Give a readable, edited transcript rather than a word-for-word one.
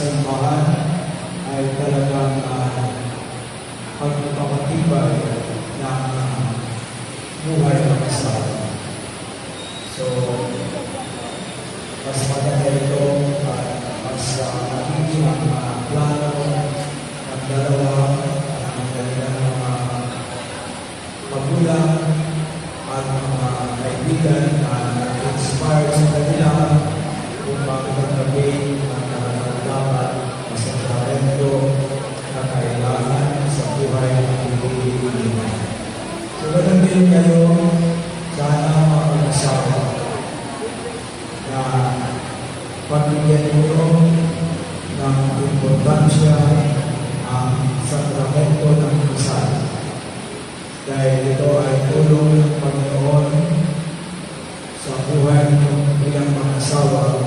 simbahan ay talagang pagpapatibay ng buhay ng asawa. So, mas maganda ito at mas magiging ang plano ng dalawa at ng kanilang mga magulang at mga kaibigan na nag-inspire sa kanila kung bakit ang gabi ang dapat na sakramento na kailangan sa buhay ng pilipinig. So, ganun din kayo, sana mga asawa na pagbigyan nyo ng importansya ang sakramento ng kasal. Dahil ito ay tulong ng Panginoon sa buhay ng ilang mga asawa